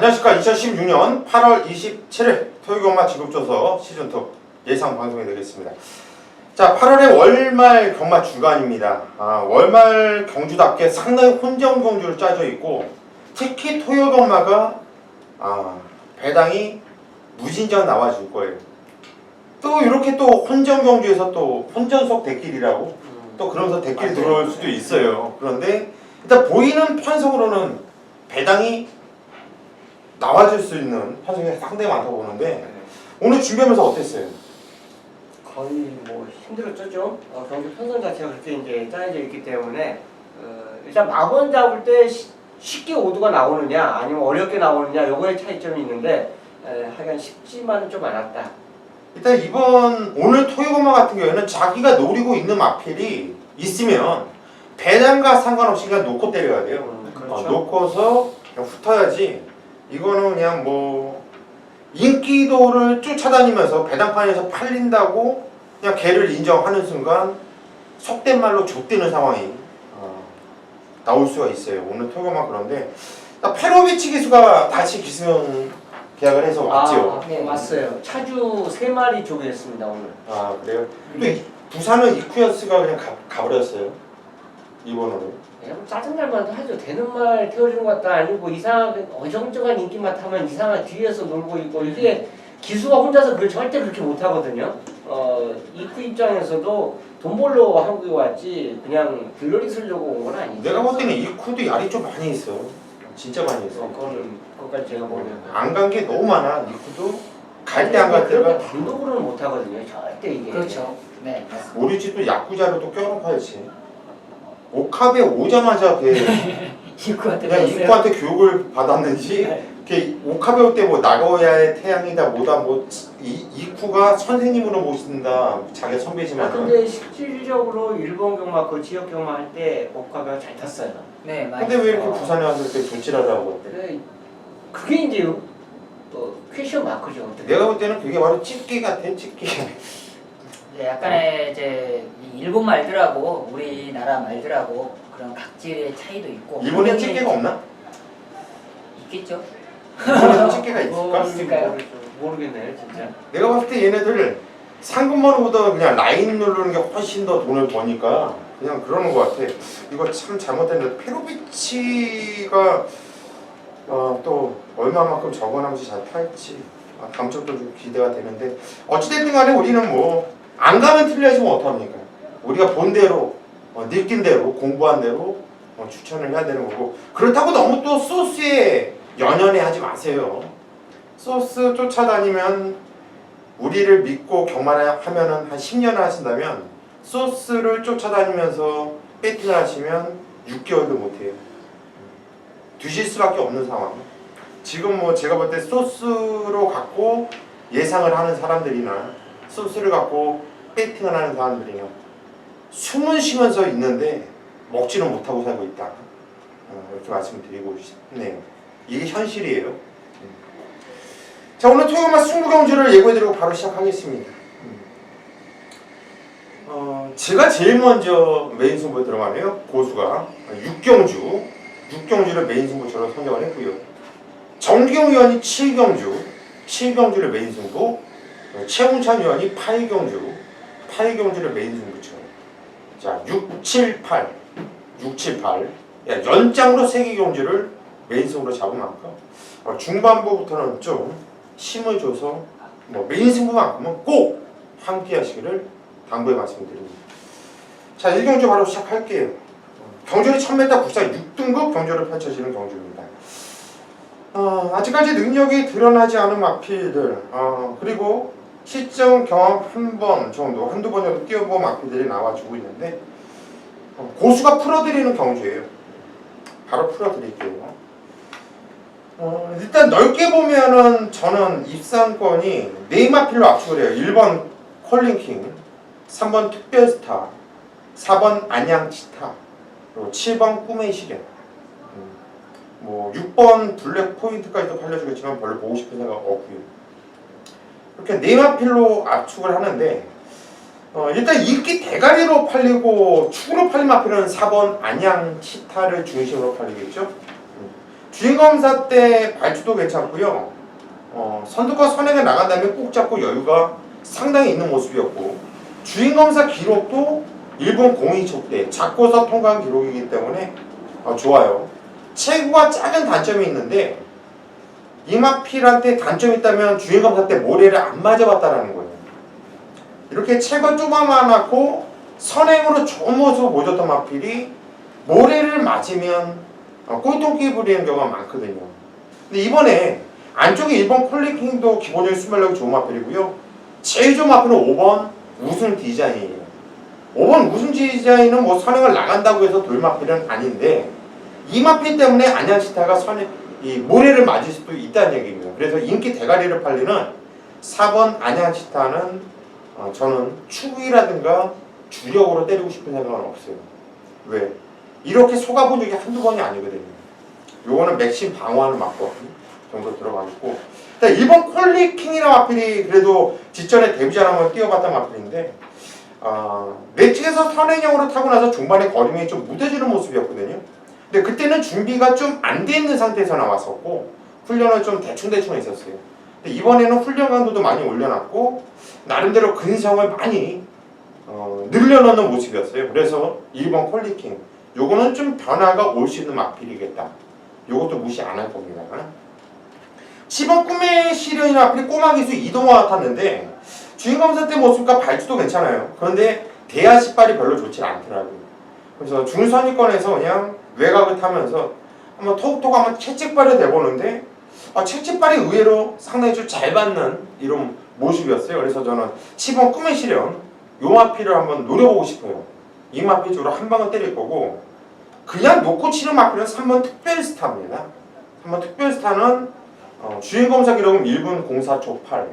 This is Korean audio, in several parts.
안녕하십니까. 2016년 8월 27일 토요경마 지급조서 시즌2 예상 방송이 되겠습니다. 자, 8월의 월말 경마 주간입니다. 월말 경주답게 상당히 혼전 경주를 짜져 있고, 특히 토요경마가 배당이 무진장 나와줄 거예요. 또 이렇게 또 혼전 경주에서 또 혼전속 대길이라고 또 그러면서 대길이 들어올 수도 있어요. 그런데 일단 보이는 편성으로는 배당이 나와줄 수 있는 편성이 상당히 많다고 보는데, 오늘 준비하면서 어땠어요? 거의 뭐 힘들었죠 좀. 경주 편성 자체가 그렇게 이제 짜여져 있기 때문에 일단 막원 잡을 때 쉽게 오두가 나오느냐 아니면 어렵게 나오느냐 요거의 차이점이 있는데 하여간 쉽지만은 좀 않았다. 일단 오늘 토요금마 같은 경우에는 자기가 노리고 있는 마필이 있으면 배당과 상관없이 그냥 놓고 때려야 돼요. 그렇죠. 놓고서 그냥 훑어야지. 이거는 그냥 뭐 인기도를 쫓아다니면서 배당판에서 팔린다고 그냥 걔를 인정하는 순간 속된 말로 좆되는 상황이 나올 수가 있어요. 오늘 토요금마. 그런데 페로비치 기수가 다시 기승 계약을 해서 왔죠. 네, 왔어요. 차주 3마리 조개했습니다 오늘. 그래요? 또 부산은 이쿠여스가 그냥 가버렸어요. 이번으로. 그냥 짜증날 만도 하죠. 되는 말 태워주는 것도 아니고 이상하게 어정쩡한 인기만 타면 이상한 뒤에서 놀고 있고, 이게 기수가 혼자서 그걸 절대 그렇게 못하거든요. 이쿠 입장에서도 돈 벌러 한국에 왔지 그냥 들러리 쓰려고 온 건 아니죠. 내가 볼 때는 이쿠도 야리 좀 많이 있어. 진짜 많이 있어. 그것까지 제가 보면 안 간 게 너무 많아. 이쿠도 갈 때 안 갈 때가. 단독으로는 못 하거든요. 절대 이게. 그렇죠. 네. 우리 집도 야쿠자로 또 껴놓고 하지. 오카베 오자마자 걔 이쿠한테 그냥 이쿠한테 교육을 받았는지 걔 오카베 올 때 뭐 나고야의 태양이다 뭐다 뭐 이쿠가 선생님으로 모신다 자기 선배지만. 근데 실질적으로 일본 경마 그 지역 경마 할 때 오카베가 잘 탔어요. 네, 많이. 근데 왜 이렇게 부산에 와서 이렇게 조치라고 했대? 그래, 그게 이제 퀘션 마크죠. 어떻게. 내가 볼 때는 그게 바로 찍기 같아. 찍기. 네, 약간의 이제 이 일본 말들하고 우리나라 말들하고 그런 각질의 차이도 있고. 일본에 찍기가 없나? 있겠죠. 일본에는 찍기가 있을까? 있을까요? 모르겠네 진짜. 내가 봤을 때 얘네들 상금번호보다 그냥 라인 누르는 게 훨씬 더 돈을 버니까 그냥 그러는 것 같아. 이거 참 잘못됐는데 페로비치가 또 얼마만큼 적어나면서 잘 팔지 다음 주도 좀 기대가 되는데, 어찌됐든 간에 우리는 뭐 안 가면 틀려지면 어떡합니까? 우리가 본 대로 느낀 대로 공부한 대로 추천을 해야 되는 거고, 그렇다고 너무 또 소스에 연연해 하지 마세요. 소스 쫓아다니면 우리를 믿고 경마를 하면은 한 10년을 하신다면 소스를 쫓아다니면서 배팅을 하시면 6개월도 못해요. 두실 수밖에 없는 상황. 지금 뭐 제가 볼 때 소스로 갖고 예상을 하는 사람들이나 소스를 갖고 배팅을 하는 사람들이나 숨은 쉬면서 있는데 먹지는 못하고 살고 있다. 이렇게 말씀드리고 싶네요. 이게 현실이에요. 자, 오늘 토요일마 승부경주를 예고해드리고 바로 시작하겠습니다. 제가 제일 먼저 메인 승부에 들어가네요. 고수가 6경주를 메인 승부처럼 선정을 했고요. 정기용 위원이 7경주를 메인 승부, 최훈찬 위원이 8경주를 메인 승부처럼. 자, 6, 7, 8. 연장으로 3개 경주를 메인 승부로 잡은 만큼 중반부부터는 좀 힘을 줘서 메인 승부만큼은 꼭 함께 하시기를 당부해 말씀드립니다. 자, 1경주 바로 시작할게요. 경주는 1000m 국산 6등급 경주를 펼쳐지는 경주입니다. 아직까지 능력이 드러나지 않은 마필들, 그리고 실전 경험 한두 번 정도 뛰어본 마필들이 나와주고 있는데, 고수가 풀어드리는 경주예요. 바로 풀어드릴게요. 일단 넓게 보면은 저는 입상권이 4마필로 압축을 해요. 1번 콜링킹, 3번 특별스타, 4번 안양치타, 그리고 7번 꿈의 시련, 6번 블랙 포인트까지도 팔려주겠지만 별로 보고 싶은 생각 없고요. 이렇게 4마필로 압축을 하는데, 일단 인기 대가리로 팔리고 축으로 팔린 마필은 4번 안양치타를 중심으로 팔리겠죠. 주행검사 때 발주도 괜찮고요. 선두가 선행에 나간 다음에 꼭 잡고 여유가 상당히 있는 모습이었고, 주행검사 기록도 일본 02초 때 잡고서 통과한 기록이기 때문에 좋아요. 체구가 작은 단점이 있는데, 이마필한테 단점이 있다면 주행검사 때 모래를 안 맞아봤다라는 거예요. 이렇게 체구가 조그만하고 선행으로 좋은 모습을 보여줬던 마필이 모래를 맞으면 꼴통기 부리는 경우가 많거든요. 근데 이번에 안쪽에 1번 콜리킹도 기본적인 순발력이 좋은 마필이고요. 제일 좋은 마필은 5번 우승 디자인이에요. 5번 우승 디자인은 뭐 선행을 나간다고 해서 돌 마필은 아닌데, 이 마필 때문에 안양시타가 이 모래를 맞을 수도 있다는 얘기입니다. 그래서 인기 대가리를 팔리는 4번 안양시타는 저는 추구이라든가 주력으로 때리고 싶은 생각은 없어요. 왜? 이렇게 속아본 적이 한두 번이 아니거든요. 요거는 맥심 방어하는 맞고 정도 들어가 있고, 1번 콜리킹이라는 마필이 그래도 직전에 데뷔전 한번 뛰어봤던 마필인데, 매직에서 선행형으로 타고 나서 중반에 거림이 좀 무뎌지는 모습이었거든요. 근데 그때는 준비가 좀 안 돼 있는 상태에서 나왔었고, 훈련을 좀 대충대충 했었어요. 근데 이번에는 훈련 강도도 많이 올려놨고, 나름대로 근성을 많이 늘려놓는 모습이었어요. 그래서 1번 콜리킹, 요거는 좀 변화가 올 수 있는 마필이겠다. 요것도 무시 안 할 겁니다. 10번 꿈의 시련이나 마필이 꼬마 기수 이동화 탔는데, 주행검사 때 모습과 발주도 괜찮아요. 그런데 대하 시발이 별로 좋지 않더라고요. 그래서 중선위권에서 그냥 외곽을 타면서 한번 톡톡 한번 채찍발을 대보는데, 채찍발이 의외로 상당히 좀 잘 받는 이런 모습이었어요. 그래서 저는 10번 꿈의 시련 요 마필을 한번 노려보고 싶어요. 이 마필 쪽으로 한 방을 때릴 거고, 그냥 놓고 치는 마필은 3번 특별스타입니다. 3번 특별스타는 주행검사 기록은 1분 04초 8,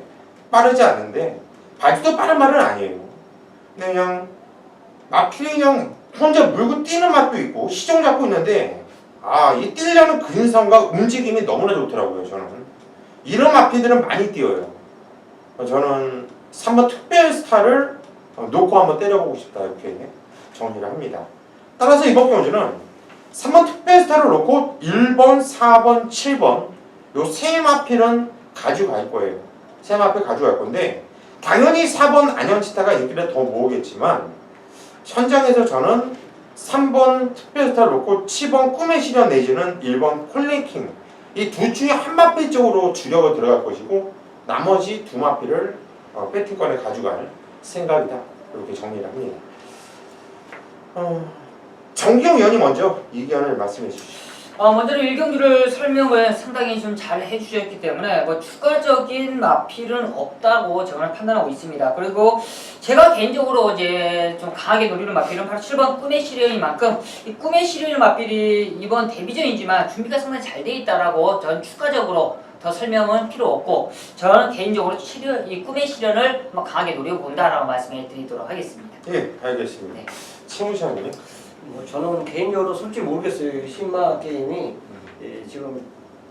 빠르지 않은데 발주도 빠른 말은 아니에요. 근데 그냥 마필이 그냥 혼자 물고 뛰는 맛도 있고 시종 잡고 있는데, 이 뛰려는 근성과 움직임이 너무나 좋더라고요. 저는 이런 마필들은 많이 뛰어요. 저는 3번 특별스타를 놓고 한번 때려보고 싶다, 이렇게 정리를 합니다. 따라서 이번 경주는 3번 특별스타를 놓고 1번, 4번, 7번 요 세 마필은 가져갈 거예요. 세 마필 가져갈 건데, 당연히 4번 안양시타가 인기를 더 모으겠지만, 현장에서 저는 3번 특별스타를 놓고 7번 꿈의 시련 내지는 1번 콜링킹, 이 둘 중에 한 마필 쪽으로 주력을 들어갈 것이고, 나머지 두 마필을 배팅권에 가져갈 생각이다, 이렇게 정리를 합니다. 정기영 의원이 먼저 의견을 말씀해 주시죠. 먼저 1경기를 설명을 상당히 좀 잘 해주셨기 때문에 뭐 추가적인 마필은 없다고 저는 판단하고 있습니다. 그리고 제가 개인적으로 이제 좀 강하게 노리는 마필은 바로 7번 꿈의 시련인 만큼, 이 꿈의 시련인 마필이 이번 데뷔전이지만 준비가 상당히 잘 돼 있다라고 저는 추가적으로 더 설명은 필요 없고, 저는 개인적으로 이 꿈의 시련을 한번 강하게 노려본다라고 말씀해 드리도록 하겠습니다. 예, 알겠습니다. 네. 최무시장님. 저는 개인적으로 솔직히 모르겠어요. 신마 게임이 지금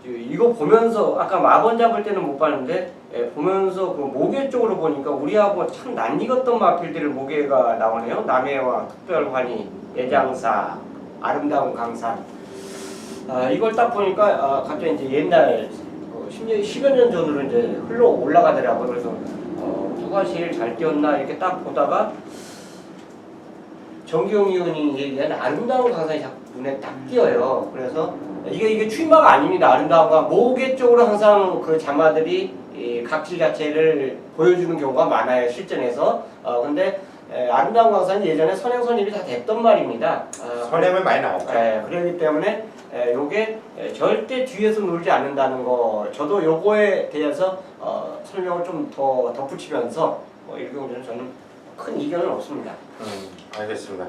이거 보면서 아까 마번 잡을 때는 못 봤는데, 보면서 그 모계 쪽으로 보니까 우리하고 참 낯익었던 마필들을 모계가 나오네요. 남해와 특별환희, 예장사, 아름다운 강산. 이걸 딱 보니까 갑자기 이제 옛날 10여 년 전으로 이제 흘러 올라가더라고요. 그래서 누가 제일 잘 뛰었나 이렇게 딱 보다가 정기용 의원이 얘기한 아름다운 강산이 자꾸 눈에 딱 띄어요. 그래서 이게 추임마가 아닙니다. 아름다운 강 모계 쪽으로 항상 그 자마들이 이 각질 자체를 보여주는 경우가 많아요, 실전에서. 근데 아름다운 강산은 예전에 선행 선입이 다 됐던 말입니다. 선행을 많이 나왔죠. 그렇기 때문에 요게 절대 뒤에서 놀지 않는다는 거, 저도 요거에 대해서 설명을 좀 더 덧붙이면서 일경주는 저는 큰 이견은 없습니다. 알겠습니다.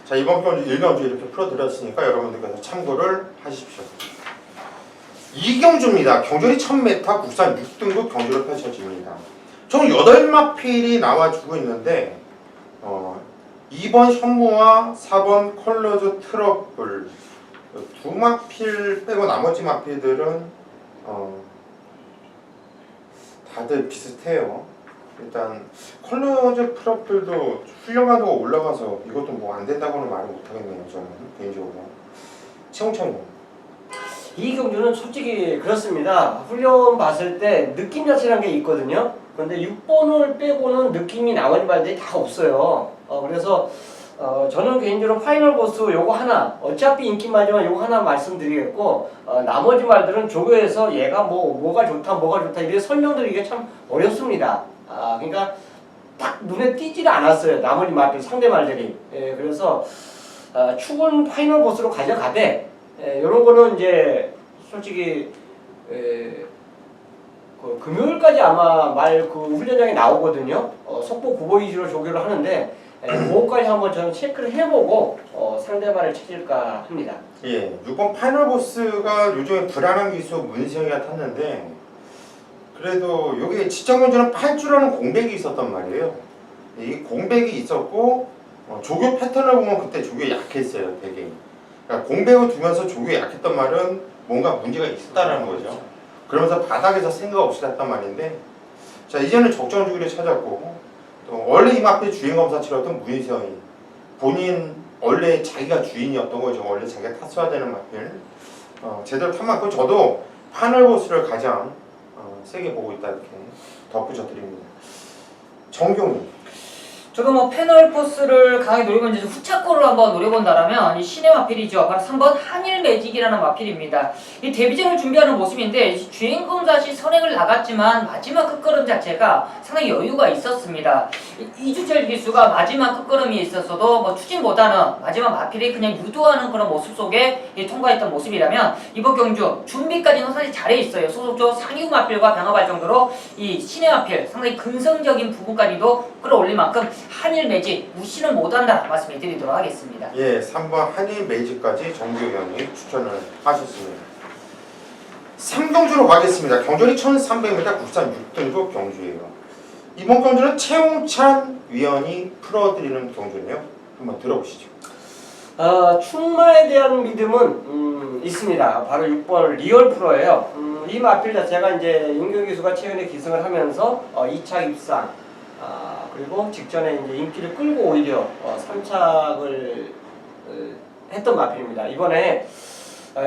자, 이번 경주 1경주 이렇게 풀어드렸으니까 여러분들께서 참고를 하십시오. 2경주입니다. 경주리 1000m 국산 6등급 경주로 펼쳐집니다. 총 8마필이 나와주고 있는데 2번 현무와 4번 컬러즈 트러블 두 마필 빼고 나머지 마필들은 다들 비슷해요. 일단 컬러즈 트러블도 훈련가도가 올라가서 이것도 뭐 안 된다고는 말을 못 하겠네요. 저는 개인적으로. 최홍찬님. 이 경주는 솔직히 그렇습니다. 훈련 봤을 때 느낌 자체라는 게 있거든요. 근데 6번을 빼고는 느낌이 나머지 말들이 다 없어요. 그래서 저는 개인적으로 파이널 보스 요거 하나, 어차피 인기말이지만 요거 하나 말씀드리겠고, 나머지 말들은 조교에서 얘가 뭐가 좋다 이렇게 설명드리기가 참 어렵습니다. 그러니까 딱 눈에 띄질 않았어요. 나머지 말들, 상대 말들이. 그래서 축은 파이널 보스로 가져가되, 이런 거는 이제 솔직히 그 금요일까지 아마 그 훈련장에 나오거든요. 속보 구보 위주로 조교를 하는데 그거까지 한번 저는 체크를 해보고 상대말을 찾을까 합니다. 예, 6번 파이널 보스가 요즘에 불안한 기수 문세영이가 탔는데 그래도 여기 지정문제는 8주라는 공백이 있었단 말이에요. 이 공백이 있었고 조교 패턴을 보면 그때 조교 약했어요, 되게. 그러니까 공백을 두면서 조교 약했단 말은 뭔가 문제가 있었다라는 거죠. 그러면서 바닥에서 생각 없이 갔단 말인데, 자 이제는 적정 주기를 찾았고, 또 원래 이 앞에 주행 검사 치렀던 문세영이 본인 원래 자기가 주인이었던 거죠. 원래 자기가 탔어야 되는 마필 제대로 탄 만큼 저도 파널 보스를 가장 세게 보고 있다 이렇게 덧붙여 드립니다. 정경님. 저도 뭐 패널 포스를 강하게 노리고 이제 후차권으로 한번 노려본다라면 이 신의 마필이죠. 바로 3번 한일 매직이라는 마필입니다. 이 데뷔전을 준비하는 모습인데 주행검사시 선행을 나갔지만 마지막 끝걸음 자체가 상당히 여유가 있었습니다. 이주철 기수가 마지막 끝걸음이 있었어도 뭐 추진보다는 마지막 마필이 그냥 유도하는 그런 모습 속에 통과했던 모습이라면 이번 경주 준비까지는 상당히 잘해 있어요. 소속조 상위 마필과 병합할 정도로 이 신의 마필 상당히 근성적인 부분까지도 끌어올릴 만큼 한일 매직 무시는 못한다 말씀을 드리도록 하겠습니다. 예, 3번 한일 매직까지 정규 의원님 추천을 하셨습니다. 3경주로 가겠습니다. 경전이 1300m 국산 6등급 경주예요. 이번 경주는 최홍찬 위원이 풀어드리는 경주네요. 한번 들어보시죠. 충마에 대한 믿음은 있습니다. 바로 6번 리얼 프로예요. 이 마필 자체가 이제 윤경 기수가 최근에 기승을 하면서 2차 입상 그리고 직전에 이제 인기를 끌고 오히려 3착을 했던 마필입니다. 이번에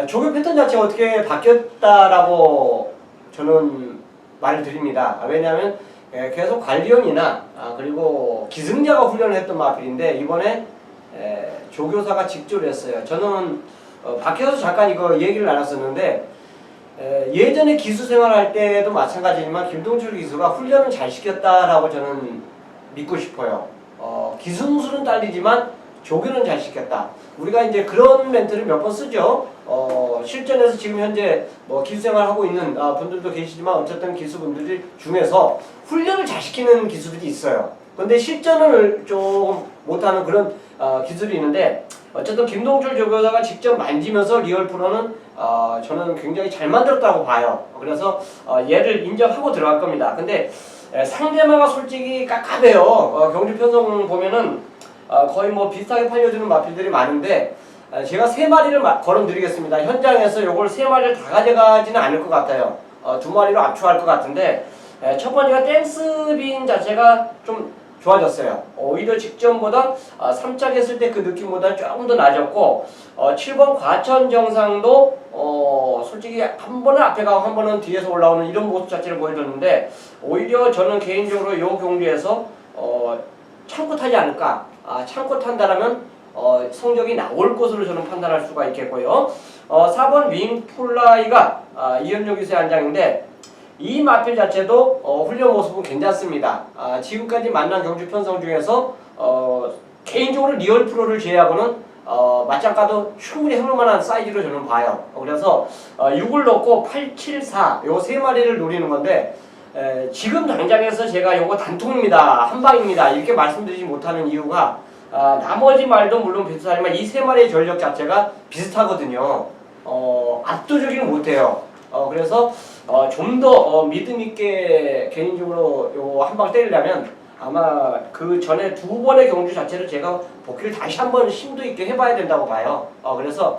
조교 패턴 자체가 어떻게 바뀌었다라고 저는 말을 드립니다. 왜냐하면 계속 관리원이나 그리고 기승자가 훈련을 했던 마필인데 이번에 조교사가 직조를 했어요. 저는 밖에서 잠깐 이거 얘기를 나눴었는데 예전에 기수 생활할 때도 마찬가지지만 김동철 기수가 훈련을 잘 시켰다라고 저는 믿고 싶어요. 기승술은 딸리지만 조교는 잘 시켰다. 우리가 이제 그런 멘트를 몇 번 쓰죠. 실전에서 지금 현재 뭐 기수 생활하고 있는 분들도 계시지만 어쨌든 기수분들 중에서 훈련을 잘 시키는 기수들이 있어요. 근데 실전을 좀 못하는 그런 기술이 있는데 어쨌든 김동철 조교사가 직접 만지면서 리얼 프로는 저는 굉장히 잘 만들었다고 봐요. 그래서 얘를 인정하고 들어갈 겁니다. 근데 상대마가 솔직히 깝깝해요. 경주 편성 보면은 거의 뭐 비슷하게 팔려주는 마필들이 많은데 제가 3마리를 걸어드리겠습니다. 현장에서 요걸 3마리를 다 가져가지는 않을 것 같아요. 2마리로 압축할 것 같은데 첫 번째가 댄스빈 자체가 좀 좋아졌어요. 오히려 직전보다 3짝 했을 때 그 느낌보다 조금 더 나아졌고 7번 과천 정상도 솔직히 한 번은 앞에 가고 한 번은 뒤에서 올라오는 이런 모습 자체를 보여줬는데 오히려 저는 개인적으로 이 경주에서 참고 타지 않을까. 참고 탄다라면 성적이 나올 것으로 저는 판단할 수가 있겠고요. 4번 윙플라이가 이현종 기수의 안장인데 이 마필 자체도 훈련 모습은 괜찮습니다. 지금까지 만난 경주 편성 중에서 개인적으로 리얼 프로를 제외하고는 맞짱가도 충분히 해볼 만한 사이즈로 저는 봐요. 그래서 6을 넣고 8, 7, 4 요 3마리를 노리는 건데 지금 당장에서 제가 요거 단통입니다. 한방입니다. 이렇게 말씀드리지 못하는 이유가 나머지 말도 물론 비슷하지만 이 3마리의 전력 자체가 비슷하거든요. 압도적이는 못해요. 그래서 좀 더 믿음 있게 개인적으로 요 한 방 때리려면 아마 그 전에 2번의 경주 자체를 제가 복귀를 다시 한번 심도 있게 해봐야 된다고 봐요. 그래서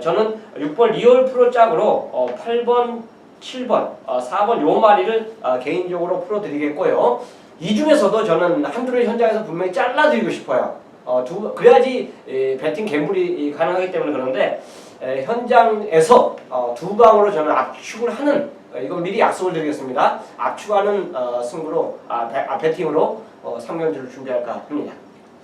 저는 6번 리얼 프로 짝으로 8번, 7번, 4번 요 마리를 개인적으로 풀어드리겠고요. 이 중에서도 저는 한두를 현장에서 분명히 잘라드리고 싶어요. 그래야지 배팅 갬블이 가능하기 때문에 그런데 현장에서 두 방으로 저는 압축을 하는 이건 미리 약속을 드리겠습니다. 압축하는 승부로 배팅으로 3경주를 준비할까 합니다.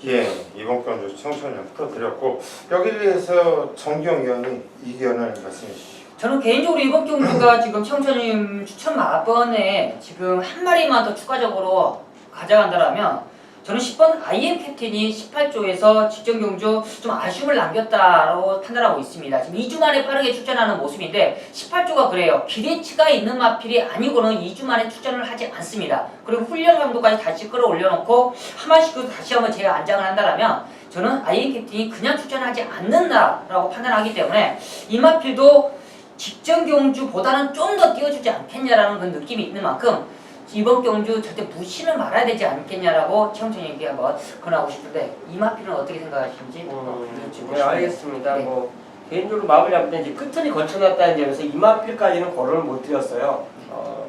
예, 이번 경주 청천년 풀어드렸고 여기에 대해서 정기영 위원이 의견을 말씀해 주시죠. 저는 개인적으로 이번 경주가 지금 청천님 추천 마번에 지금 한 마리만 더 추가적으로 가져간다라면 저는 10번 IM 캡틴이 18조에서 직전 경주 좀 아쉬움을 남겼다고 판단하고 있습니다. 지금 2주 만에 빠르게 출전하는 모습인데 18조가 그래요. 기대치가 있는 마필이 아니고는 2주 만에 출전을 하지 않습니다. 그리고 훈련 강도까지 다시 끌어올려놓고 하마시도 다시 한번 재안장을 한다면 저는 IM 캡틴이 그냥 출전하지 않는다라고 판단하기 때문에 이 마필도 직전 경주보다는 좀 더 띄워주지 않겠냐라는 그런 느낌이 있는 만큼 이번 경주 절대 무시는 말아야 되지 않겠냐라고 최영천님께 한번 권하고 싶은데 이마필은 어떻게 생각하시는지 네, 알겠습니다. 네. 뭐 개인적으로 마음을 잡을 때 이제 끝을 거쳐놨다는 점에서 이마필까지는 거론을 못 드렸어요.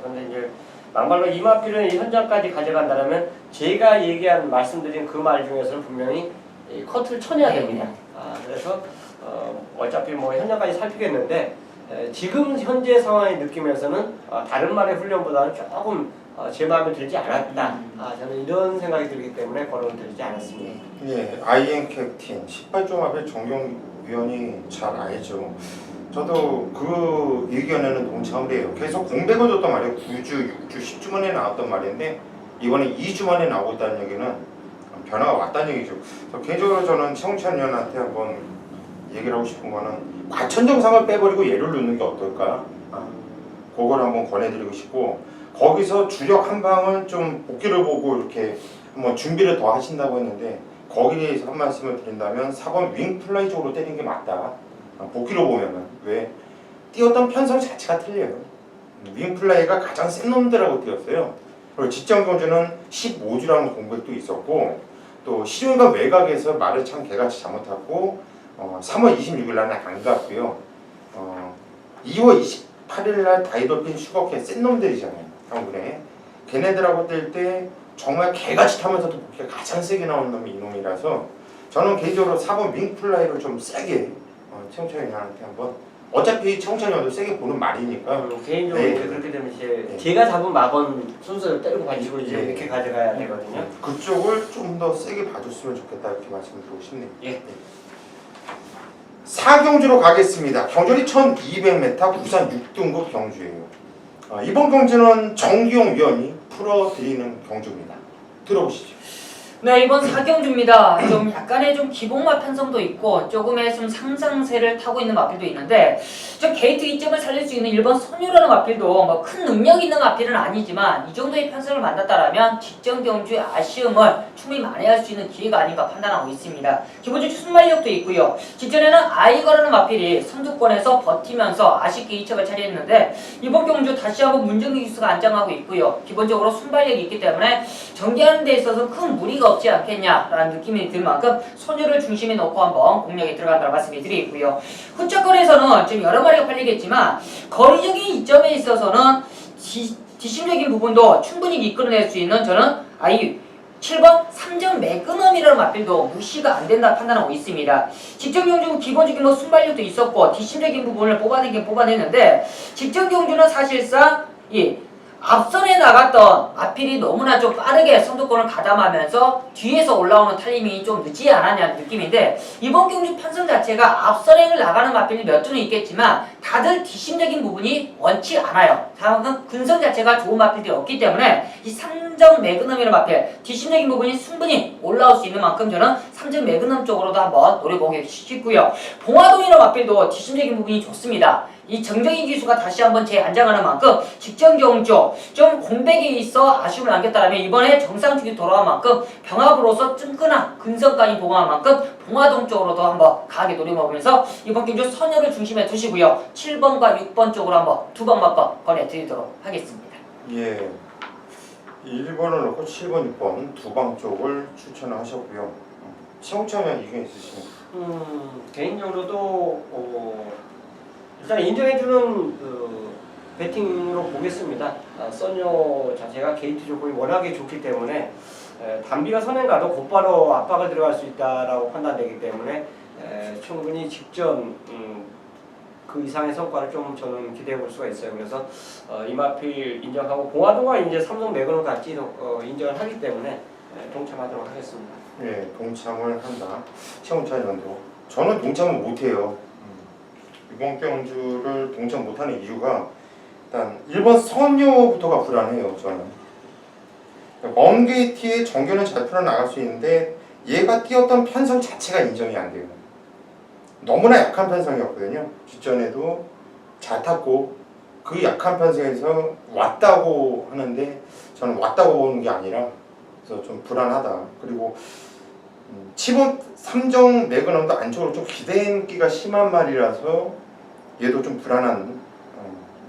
근데 이제 막말로 이마필은 현장까지 가져간다면 제가 얘기한 말씀드린 그 말 중에서는 분명히 이 커트를 쳐내야 됩니다. 그래서 어차피 뭐 현장까지 살피겠는데 지금 현재 상황의 느낌에서는 다른 말의 훈련보다는 조금 제 마음에 들지 않았다. 저는 이런 생각이 들기 때문에 거론을 드리지 않았습니다. 예, IM 캡틴 18조 마필 정경 위원이 잘 알죠. 저도 그 의견에는 동참을 해요. 계속 공백을 뒀단 말이에요. 9주, 6주, 10주 만에 나왔던 말인데 이번에 2주 만에 나오고 있다는 얘기는 변화가 왔다는 얘기죠. 개인적으로 저는 최홍찬 위원한테 한번 얘기를 하고 싶은 거는 과천정상을 빼버리고 얘를 넣는 게 어떨까? 그걸 한번 권해드리고 싶고 거기서 주력 한 방은 좀 복귀를 보고 이렇게 한번 준비를 더 하신다고 했는데 거기에 대해서 한 말씀을 드린다면 4번 윙플라이 쪽으로 때리는 게 맞다. 복귀로 보면은 왜? 뛰었던 편성 자체가 틀려요. 윙플라이가 가장 센 놈들하고 뛰었어요. 그리고 직전 경주는 15주라는 공백도 있었고 또 시종과 외곽에서 말을 참 개같이 잘못 탔고 3월 26일 날은 안 갔고요. 2월 28일 날 다이돌핀 슈거캐 센 놈들이잖아요. 한군에 걔네들하고 뛸 때 정말 개같이 타면서도 복귀가 가장 세게 나오는 놈이 이놈이라서 저는 개인적으로 4번 윙플라이를 좀 세게 청천이한테 한번 어차피 청천이도 세게 보는 말이니까 개인적으로 네. 이제 그렇게 되면 이제 네. 제가 잡은 마번 순서를 때리고 가지고 이제 네. 이렇게 가져가야 되거든요. 그쪽을 좀 더 세게 봐줬으면 좋겠다 이렇게 말씀을 드리고 싶네요. 예. 4경주로 가겠습니다. 경주리 1200m 부산 6등급 경주예요. 이번 경주는 정기용 위원이 풀어드리는 경주입니다. 들어보시죠. 네, 이번 4경주입니다. 좀 약간의 좀 기복마 편성도 있고 조금의 좀 상승세를 타고 있는 마필도 있는데 좀 게이트 이점을 살릴 수 있는 1번 선유라는 마필도 뭐 큰 능력 있는 마필은 아니지만 이 정도의 편성을 만났다라면 직전 경주의 아쉬움을 충분히 만회할 수 있는 기회가 아닌가 판단하고 있습니다. 기본적으로 순발력도 있고요. 직전에는 아이거라는 마필이 선두권에서 버티면서 아쉽게 2척을 차지했는데 이번 경주 다시 한번 문정기 기수가 안장하고 있고요. 기본적으로 순발력이 있기 때문에 전개하는 데 있어서 큰 무리가 없지 않겠냐라는 느낌이 들 만큼 소녀를 중심에 놓고 한번 공략에 들어간다고 말씀을 드리고요. 후적거리에서는 지금 여러 마리가 팔리겠지만 거리적인 이점에 있어서는 뒷심적인 부분도 충분히 이끌어낼 수 있는 저는 아이 7번 3점 매그넘이라는 마필도 무시가 안 된다 판단하고 있습니다. 직전 경주는 기본적인 뭐 순발력도 있었고 뒷심적인 부분을 뽑아내긴 뽑아냈는데 직전 경주는 사실상 앞선에 나갔던 마필이 너무나 좀 빠르게 선두권을 가담하면서 뒤에서 올라오는 타이밍이 좀 늦지 않았냐는 느낌인데 이번 경주 편성 자체가 앞선행을 나가는 마필이 몇 주는 있겠지만 다들 뒷심적인 부분이 원치 않아요. 다만 근성 자체가 좋은 마필들이 없기 때문에 이 3점 매그넘이라는 마필 뒷심적인 부분이 충분히 올라올 수 있는 만큼 저는 3점 매그넘 쪽으로도 한번 노려보기 싶고요. 봉화동이라는 마필도 뒷심적인 부분이 좋습니다. 이 정정희 기수가 다시 한번 재안장하는 만큼 직전 경주 좀 공백이 있어 아쉬움을 남겼다면 이번에 정상주기 돌아온 만큼 병합으로서 끈끈한 근성까지 보강한 만큼 봉화동 쪽으로도 한번 강하게 노려보면서 이번 경주 선열을 중심에 두시고요. 7번과 6번 쪽으로 한번 두 번 맞고 권해드리도록 하겠습니다. 예, 1번을 넣고 7번, 6번 두 방 쪽을 추천을 하셨고요. 최홍찬은 의견 있으시나요? 개인적으로도 일단 인정해주는 배팅으로 보겠습니다. 써뇨 자체가 게이트 조건이 워낙에 좋기 때문에 단비가 선행 가도 곧바로 압박을 들어갈 수 있다라고 판단되기 때문에 충분히 직전 그 이상의 성과를 좀 저는 기대해 볼 수가 있어요. 그래서 이마필 인정하고 봉화동과 이제 삼성 매그넘 같이 인정을 하기 때문에 동참하도록 하겠습니다. 예, 동참을 한다. 최홍찬 의원도 저는 동참을 못해요. 이번 경주를 동참 못하는 이유가 일단 1번 선요부터가 불안해요. 저는 먼 게이트의 정교는 잘 풀어나갈 수 있는데 얘가 뛰었던 편성 자체가 인정이 안 돼요. 너무나 약한 편성이었거든요. 뒷전에도 잘 탔고 그 약한 편성에서 왔다고 하는데 저는 왔다고 보는 게 아니라 그래서 좀 불안하다. 그리고 7번 삼정 매그넘도 안쪽으로 좀 기대인기가 심한 말이라서 얘도 좀 불안한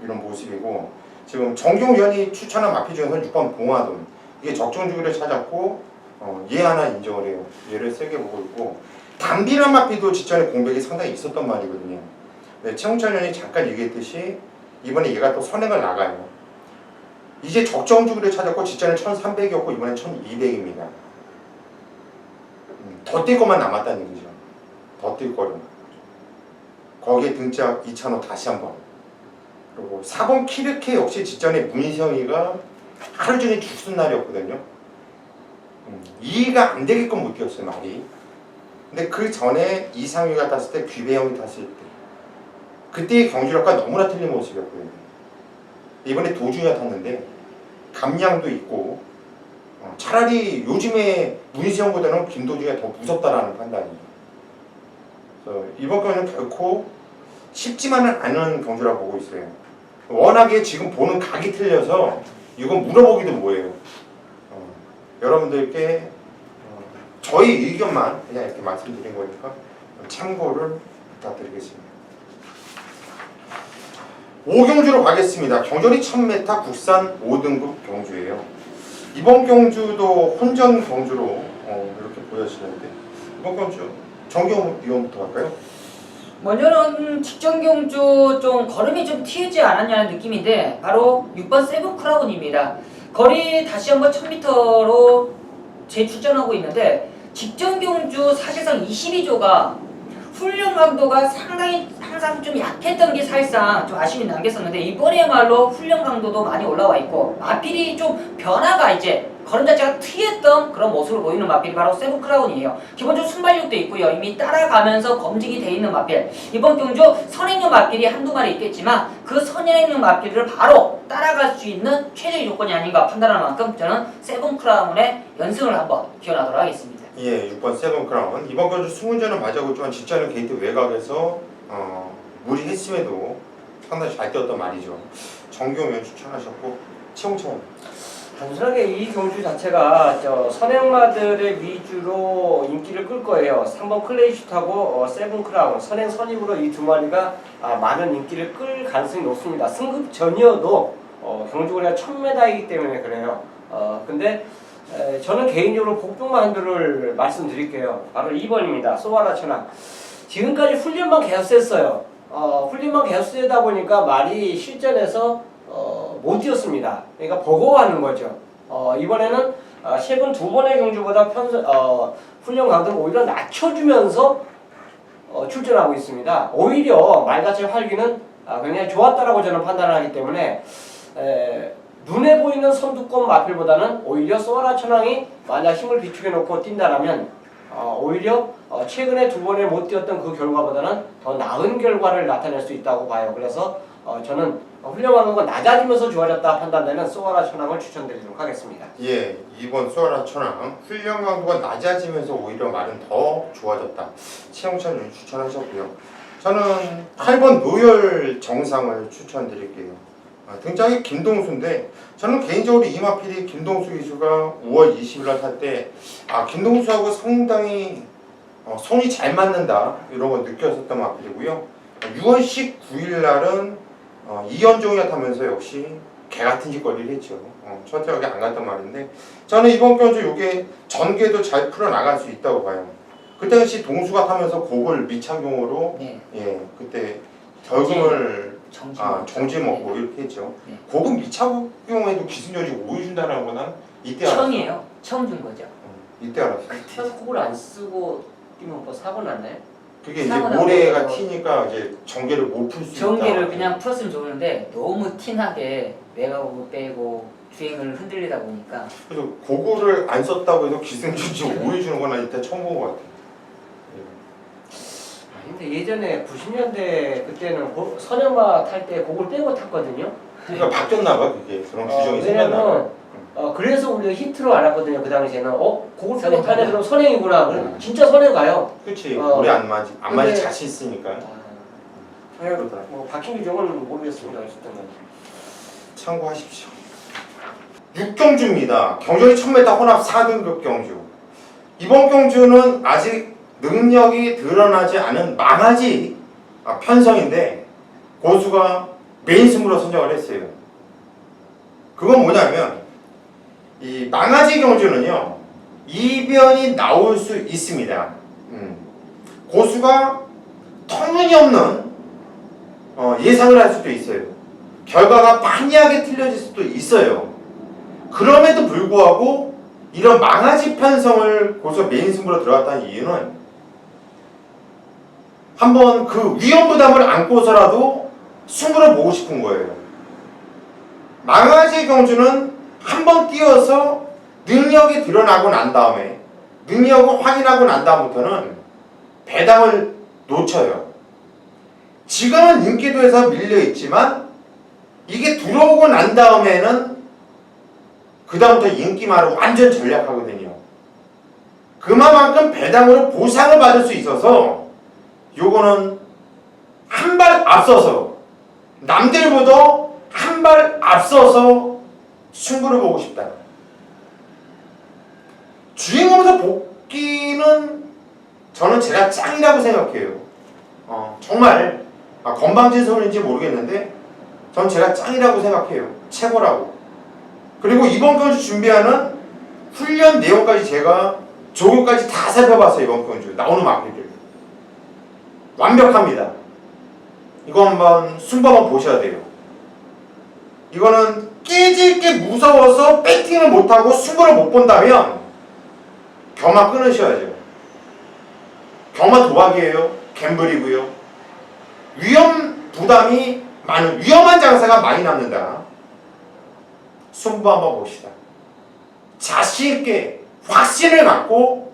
이런 모습이고 지금 정경 위원이 추천한 마피 중에서 6번 봉화돈 이게 적정주기를 찾았고 얘 하나 인정을 해요. 얘를 세게 보고 있고 담비란 마피도 직전에 공백이 상당히 있었던 말이거든요. 네, 최홍찬 의원이 잠깐 얘기했듯이 이번에 얘가 또 선행을 나가요. 이제 적정주기를 찾았고 직전에 1300이었고 이번엔 1200입니다. 더 뛸 것만 남았다는 얘기죠. 더 뛸 거를. 거기에 등짝 2,000호 다시 한번. 그리고 4번 키르케 역시 직전에 문희성이가 하루 종일 죽순 날이었거든요. 이해가 안 되게끔 못 뛰었어요, 말이. 근데 그 전에 이상유가 탔을 때 귀배영이 탔을 때 그때의 경주력과 너무나 틀린 모습이었거든요. 이번에 도준이가 탔는데 감량도 있고 차라리 요즘에 문희성보다는 김도준이 더 무섭다라는 판단이에요. 그래서 이번 경주는 결코 쉽지만은 않은 경주라고 보고 있어요. 워낙에 지금 보는 각이 틀려서 이건 물어보기도 뭐예요. 여러분들께 저희 의견만 그냥 이렇게 말씀드린 거니까 참고를 부탁드리겠습니다. 5경주로 가겠습니다. 경전이 1000m 국산 5등급 경주예요. 이번 경주도 혼전 경주로 이렇게 보여지는데 이번 경주 정경 위원부터 할까요? 먼저는 직전 경주 좀 걸음이 좀 튀지 않았냐는 느낌인데 바로 6번 세븐 크라운입니다. 거리 다시 한번 1000m로 재출전하고 있는데 직전 경주 사실상 22조가 훈련 강도가 상당히 항상 좀 약했던 게 사실상 좀 아쉬움이 남겼었는데 이번에야말로 훈련 강도도 많이 올라와 있고 마필이 좀 변화가 이제 걸음 자체가 트였던 그런 모습을 보이는 마필이 바로 세븐 크라운이에요. 기본적으로 순발력도 있고요. 이미 따라가면서 검증이 돼 있는 마필. 이번 경주 선행용 마필이 한두 마리 있겠지만 그 선행용 마필을 바로 따라갈 수 있는 최적의 조건이 아닌가 판단하는 만큼 저는 세븐 크라운의 연승을 한번 기원하도록 하겠습니다. 예, 6번 세븐 크라운. 이번 경주 승운전은 맞아고 있지만 직전에 게이트 외곽에서 무리했음에도 상당히 잘 뛰었단 말이죠. 정경 위원 추천하셨고 최홍찬. 단순하게 이 경주 자체가 선행마들의 위주로 인기를 끌 거예요. 3번 클레이슛하고 세븐 크라운 선행 선입으로 이 두 마리가 많은 인기를 끌 가능성이 높습니다. 승급 전이어도 경주거리가 1000m이기 때문에 그래요. 근데 저는 개인적으로 복종만 한 줄을 말씀드릴게요. 바로 2번입니다. 소와라 천왕. 지금까지 훈련만 계속 셌어요. 훈련만 계속 세다 보니까 말이 실전에서 못 뛰었습니다. 그러니까 버거워하는 거죠. 이번에는 최근 두 번의 경주보다 훈련 강도를 오히려 낮춰주면서 출전하고 있습니다. 오히려 말 자체의 활기는 굉장히 좋았다라고 저는 판단을 하기 때문에 눈에 보이는 선두권 마필보다는 오히려 소아라 천왕이 만약 힘을 비축해 놓고 뛴다라면 오히려 최근에 두 번에 못 뛰었던 그 결과보다는 더 나은 결과를 나타낼 수 있다고 봐요. 그래서 저는 훈련 강도가 낮아지면서 좋아졌다 판단되는 소아라 천왕을 추천드리도록 하겠습니다. 예, 2번 소아라 천왕. 훈련 강도가 낮아지면서 오히려 말은 더 좋아졌다. 최홍찬 의원이 추천하셨고요. 저는 8번 노열 정상을 추천드릴게요. 등장이 김동수인데 저는 개인적으로 이마필이 김동수 기수가 5월 20일 날 탈 때 김동수하고 상당히 손이 잘 맞는다 이런 거 느꼈었던 마필이고요. 6월 19일 날은 이현종이가 타면서 역시 개같은 짓거리를 했죠. 천태하게 안 갔단 말인데 저는 이번 경주 이게 전개도 잘 풀어나갈 수 있다고 봐요. 그때 당시 동수가 타면서 곡을 미착용으로 예 그때 결금을 정지 먹고 이렇게 했죠. 네. 고급 미착용에도 기승전이 5위 준다는 거는 이때 처음이에요. 알았어요. 처음 준 거죠. 이때 알았어요. 그래서 그걸 안 쓰고 뛰면 뭐 사고 났나요? 그게 이제 사고나 모래가 뭐 튀니까 이제 전개를 못 풀 수 있다. 전기를 그냥 풀었으면 좋은데 너무 티나게 내가고 빼고 주행을 흔들리다 보니까 그래서 그거를 안 썼다고 해서 기승전지 오해 주는 건 이때 처음 본 것 같아. 근데 예전에 90년대 그때는 선형화 탈 때 그걸 빼고 탔거든요. 그러니까 바뀌었나 봐 그게 그런 규정이 생겼나 봐. 왜냐면 그래서 우리가 히트로 알았거든요. 그 당시에는 그걸 빼고 선행 타네 가요. 그럼 선행이구나. 그럼 진짜 선행 가요. 그렇지. 어. 우리 안 맞지 근데- 자신 있으니까. 그렇더라. 뭐 바뀐 규정은 모르겠습니다. 어쨌든 간에. 참고하십시오. 6경주입니다. 경주는 1000m 혼합 4등급 경주. 이번 경주는 아직 능력이 드러나지 않은 망아지 편성인데 고수가 메인 승부로 선정을 했어요. 그건 뭐냐면 이 망아지 경주는요 이변이 나올 수 있습니다. 고수가 터무니없는 예상을 할 수도 있어요. 결과가 판이하게 틀려질 수도 있어요. 그럼에도 불구하고 이런 망아지 편성을 고수가 메인 승부로 들어갔다는 이유는 한번 그 위험 부담을 안고서라도 승부를 보고 싶은 거예요. 망아지 경주는 한번 뛰어서 능력이 드러나고 난 다음에 능력을 확인하고 난 다음부터는 배당을 놓쳐요. 지금은 인기도에서 밀려있지만 이게 들어오고 난 다음에는 그 다음부터 인기만으로 완전 전략하거든요. 그만큼 배당으로 보상을 받을 수 있어서 요거는 한 발 앞서서 남들보다 한 발 앞서서 승부를 보고 싶다. 주행하면서 복귀는 저는 제가 짱이라고 생각해요. 정말 건방진소리인지 모르겠는데 전 제가 짱이라고 생각해요. 최고라고. 그리고 이번 경주 준비하는 훈련 내용까지 제가 조교까지 다 살펴봤어요. 이번 경주 나오는 마필들 완벽합니다. 이거 한번 순부 한번 보셔야 돼요. 이거는 깨질 게 무서워서 배팅을 못하고 승부를 못 본다면 겸화 끊으셔야죠. 겸화 도박이에요. 갬블이고요. 위험 부담이 많은 위험한 장사가 많이 남는다. 승부 한번 봅시다. 자신있게 확신을 갖고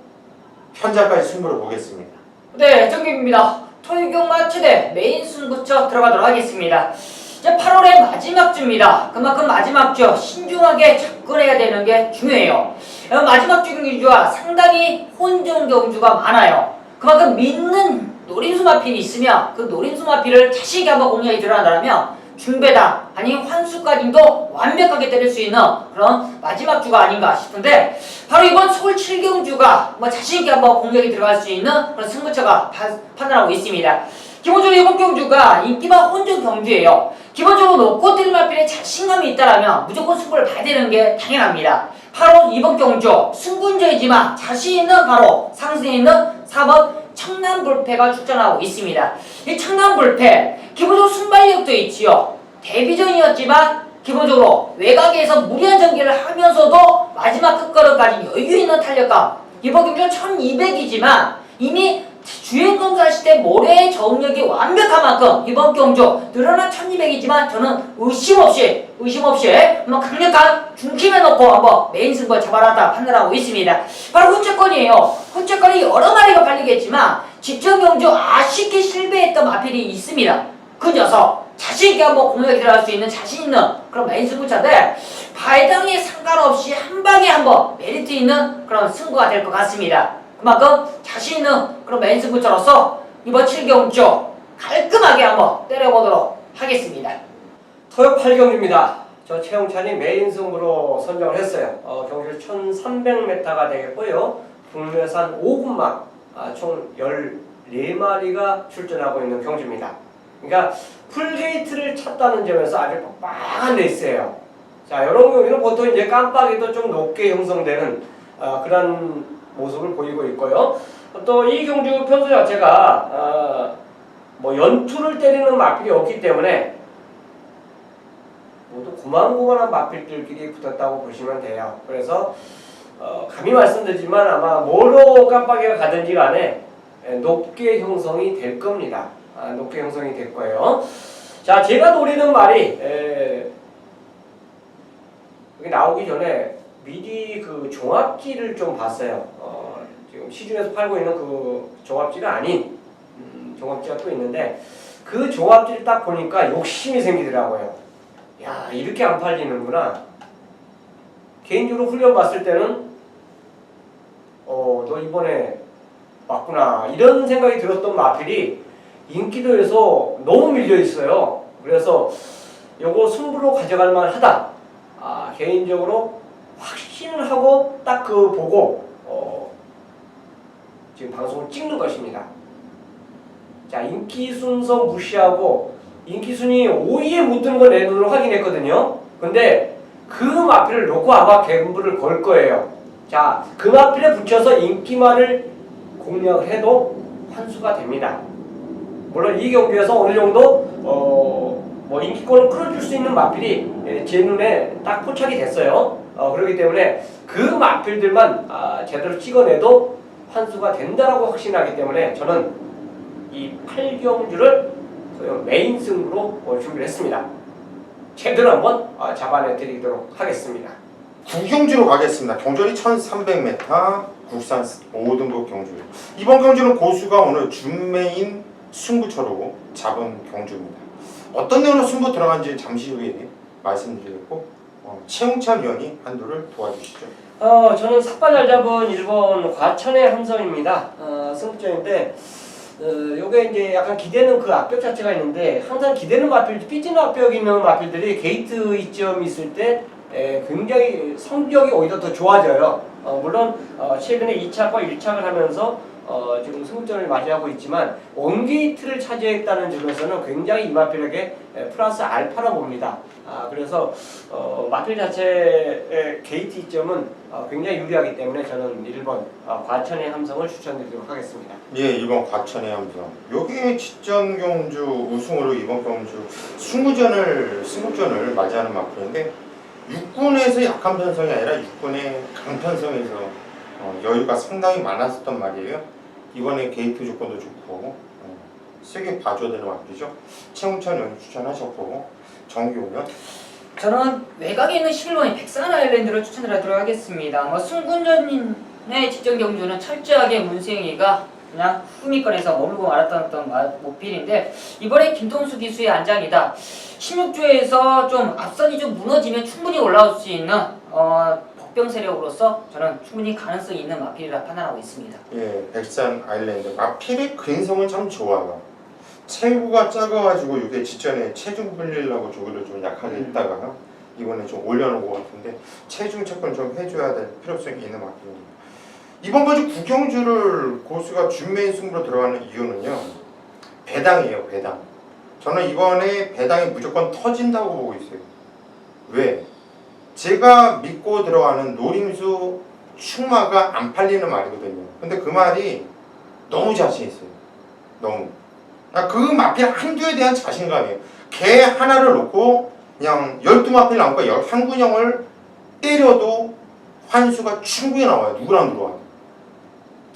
현장까지 승부를 보겠습니다. 네, 정규입니다. 토요경마 최대 메인 승부처 들어가도록 하겠습니다. 이제 8월의 마지막 주입니다. 그만큼 마지막 주 신중하게 접근해야 되는 게 중요해요. 마지막 주 경주가 상당히 혼종 경주가 많아요. 그만큼 믿는 노림수 마필이 있으면 그 노림수 마필을 자신있게 한번 공략이 들어간다면 중배당 아니면 환수까지도 완벽하게 때릴 수 있는 그런 마지막 주가 아닌가 싶은데 바로 이번 서울 7경주가 자신있게 한번 공략이 들어갈 수 있는 그런 승부처가 판단하고 있습니다. 기본적으로 이번 경주가 인기만 혼종 경주예요. 기본적으로 놓고 때릴 마필에 자신감이 있다면 무조건 승부를 봐야 되는 게 당연합니다. 바로 이번 경주 승군저이지만 자신 있는 바로 상승에 있는 4번 청남불패가 출전하고 있습니다. 이 청남불패 기본적으로 순발력도 있지요. 데뷔전이었지만 기본적으로 외곽에서 무리한 전개를 하면서도 마지막 끝걸음까지 여유있는 탄력감. 이번 경주는 1200이지만 이미 주행 검사하실 때 모래의 정력이 완벽한 만큼 이번 경주 늘어난 1200이지만 저는 의심 없이 한번 강력한 중심에 놓고 한번 메인 승부를 잡아놨다 판단하고 있습니다. 바로 훈채권이에요. 훈채권이 여러 마리가 팔리겠지만 직전 경주 아쉽게 실패했던 마필이 있습니다. 그 녀석 자신있게 한번 공략이 들어갈 수 있는 자신 있는 그런 메인 승부차인데 발당에 상관없이 한 방에 한번 메리트 있는 그런 승부가 될 것 같습니다. 그만큼 자신 있는 그런 메인 승부처로서 이번 7경주 깔끔하게 한번 때려보도록 하겠습니다. 토요 8경주입니다. 저 최영찬이 메인 승부로 선정을 했어요. 경주 1300m가 되겠고요. 국내산 5군마 총 14마리가 출전하고 있는 경주입니다. 그러니까 풀게이트를 찼다는 점에서 아주 빡빡한 레이스예요. 자, 이런 경우는 보통 이제 깜빡이도 좀 높게 형성되는 그런 모습을 보이고 있고요. 또 이 경주 편수 자체가 연투를 때리는 마필이 없기 때문에 모두 고만고만한 마필들끼리 붙었다고 보시면 돼요. 그래서 감히 말씀드리지만 아마 뭐로 깜빡이가 가든지 간에 높게 형성이 될 겁니다. 높게 형성이 될 거예요. 자, 제가 노리는 말이 여기 나오기 전에 미리 그 종합지를 좀 봤어요. 지금 시중에서 팔고 있는 그 종합지가 아닌 종합지가 또 있는데 그 종합지를 딱 보니까 욕심이 생기더라고요. 야, 이렇게 안 팔리는구나. 개인적으로 훈련 봤을 때는 너 이번에 맞구나 이런 생각이 들었던 마필이 인기도에서 너무 밀려 있어요. 그래서 요거 승부로 가져갈 만하다. 개인적으로 확신을 하고 딱 그 보고 지금 방송을 찍는 것입니다. 자, 인기 순서 무시하고 인기 순위 5위에 못 드는 거 내 눈으로 확인했거든요. 근데 그 마필을 놓고 아마 갬블을 걸 거예요. 자, 그 마필에 붙여서 인기만을 공략을 해도 환수가 됩니다. 물론 이 경기에서 어느 정도 뭐 인기권을 끌어줄 수 있는 마필이 제 눈에 딱 포착이 됐어요. 그렇기 때문에 그 마필들만 제대로 찍어내도 환수가 된다라고 확신하기 때문에 저는 이 8경주를 메인 승부로 준비를 했습니다. 제대로 한번 잡아내 드리도록 하겠습니다. 구경주로 가겠습니다. 경주리 1300m 국산 5등급 경주. 이번 경주는 고수가 오늘 준메인 승부처로 잡은 경주입니다. 어떤 내용으로 승부 들어간지 잠시 후에 말씀드리겠고 최웅찬 위원이 한도를 도와주시죠. 저는 삭발 잘 잡은 일본 과천의 함성입니다. 승부전인데 요게 이제 약간 기대는 그 앞벽 자체가 있는데 항상 기대는 마필, 삐지는 앞벽이 있는 마필들이 게이트 이점이 있을 때 굉장히 성적이 오히려 더 좋아져요. 물론 최근에 2착과 1착을 하면서 지금 승부전을 맞이하고 있지만 원게이트를 차지했다는 점에서는 굉장히 이 마필에게 플러스 알파라 봅니다. 그래서 마필 자체의 게이트 이점은 굉장히 유리하기 때문에 저는 1번 과천의 함성을 추천드리도록 하겠습니다. 예, 이번 과천의 함성. 여기 직전 경주 우승으로 이번 경주 승부전을 맞이하는 마필인데 육군에서 약한 편성이 아니라 육군의 강편성에서 여유가 상당히 많았었단 말이에요. 이번에 게이트 조건도 좋고 세게 봐줘야 되는 마필이죠. 최웅찬 의원이 추천하셨고 정규 의원. 저는 외곽에 있는 11번의 백산 아일랜드를 추천드리도록 하겠습니다. 승군전의 직전 경주는 철저하게 문세영이가 그냥 후미권에서 머물고 말았던 모필인데 이번에 김동수 기수의 안장이다. 16조에서 좀 앞선이 좀 무너지면 충분히 올라올 수 있는 복병 세력으로서 저는 충분히 가능성이 있는 마필이라 판단하고 있습니다. 예, 백산 아일랜드 마필의 근성은 참 좋아요. 체구가 작아가지고 이게 직전에 체중 불리려고 저기를 좀 약하게 했다가 이번에 좀 올려놓은 것 같은데 체중 체크는 좀 해줘야 될 필요성이 있는 마필입니다. 이번 번주 구경주를 고수가 준메인 승부로 들어가는 이유는요, 배당이에요. 배당. 저는 이번에 배당이 무조건 터진다고 보고 있어요. 왜? 제가 믿고 들어가는 노림수 충마가 안 팔리는 말이거든요. 근데 그 말이 너무 자신 있어요. 너무. 그 마필 한두에 대한 자신감이에요. 개 하나를 놓고 그냥 12마필 나오니까 11군형을 때려도 환수가 충분히 나와요. 누구랑 들어와도.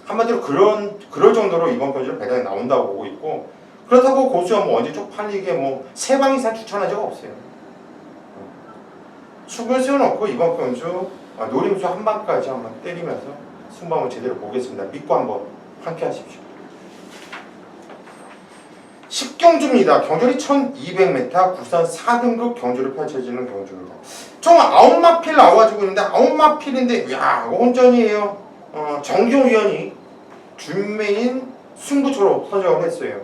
한마디로 그럴 정도로 이번 경주를 배당이 나온다고 보고 있고, 그렇다고 고수가 뭐 언제 쪽팔리게 뭐 3방 이상 추천한 적 없어요. 축을 세워놓고 이번 경주 노림수 한 방까지 한번 때리면서 승부 한번 제대로 보겠습니다. 믿고 한번 함께 하십시오. 10경주입니다. 경주리 1200m 국산 4등급 경주를 펼쳐지는 경주입니다. 총 9마필 나와가지고 있는데 9마필인데 야 혼전이에요. 정경 위원이 준메인 승부처로 선정을 했어요.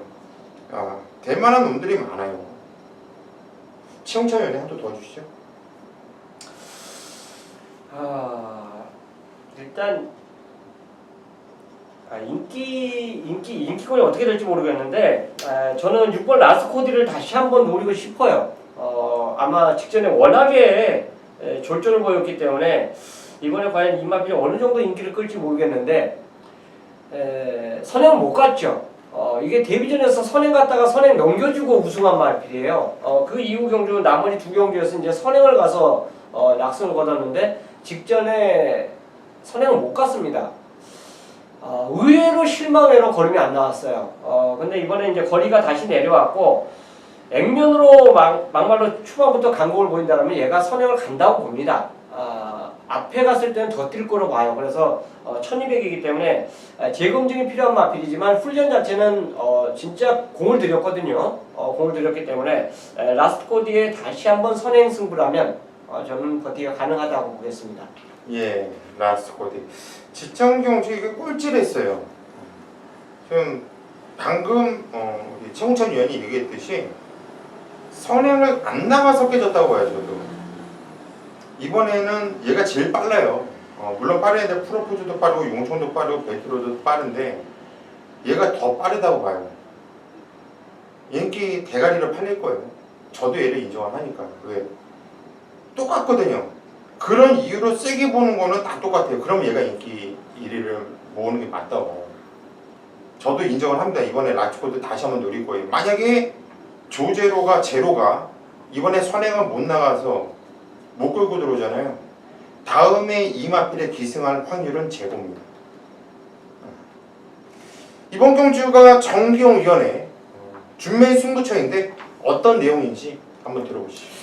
될 만한 놈들이 많아요. 최웅찬 위원이 한도 도와주시죠. 일단 인기권이 어떻게 될지 모르겠는데 저는 6번 라스코디를 다시 한번 노리고 싶어요. 아마 직전에 워낙에 졸전을 보였기 때문에 이번에 과연 이 마필이 어느 정도 인기를 끌지 모르겠는데 선행을 못 갔죠. 이게 데뷔전에서 선행 갔다가 선행 넘겨주고 우승한 마필이에요. 그 이후 경주 나머지 2경주에서 이제 선행을 가서 낙승을 거뒀는데 직전에 선행을 못 갔습니다. 의외로 실망외로 걸음이 안 나왔어요. 근데 이번에 이제 거리가 다시 내려왔고 액면으로 막말로 초반부터 강공을 보인다면 얘가 선행을 간다고 봅니다. 앞에 갔을 때는 더 뛸 거로 봐요. 그래서 1200이기 때문에 재검증이 필요한 마필이지만 훈련 자체는 진짜 공을 들였거든요. 공을 들였기 때문에 라스트 코디에 다시 한번 선행 승부라면 저는 버티기가 가능하다고 보겠습니다. 예, 라스트 코디. 지정경주 이게 꼴찌했어요. 지금 방금 최홍천 위원이 얘기했듯이 선행을 안 나가서 깨졌다고 봐요. 저도 이번에는 얘가 제일 빨라요. 물론 빠르는데 프로포즈도 빠르고 용총도 빠르고 벨트로도 빠른데 얘가 더 빠르다고 봐요. 인기 대가리로 팔릴 거예요. 저도 얘를 인정을 하니까. 왜? 똑같거든요. 그런 이유로 세게 보는 거는 다 똑같아요. 그럼 얘가 인기 1위를 모으는 게 맞다고 봐요. 저도 인정을 합니다. 이번에 라츠코드 다시 한번 노릴 거예요. 만약에 제로가 이번에 선행을 못 나가서 못 끌고 들어오잖아요. 다음에 이마필에 기승할 확률은 제로입니다. 이번 경주가 정기용 위원회 준매 승부처인데 어떤 내용인지 한번 들어보시죠.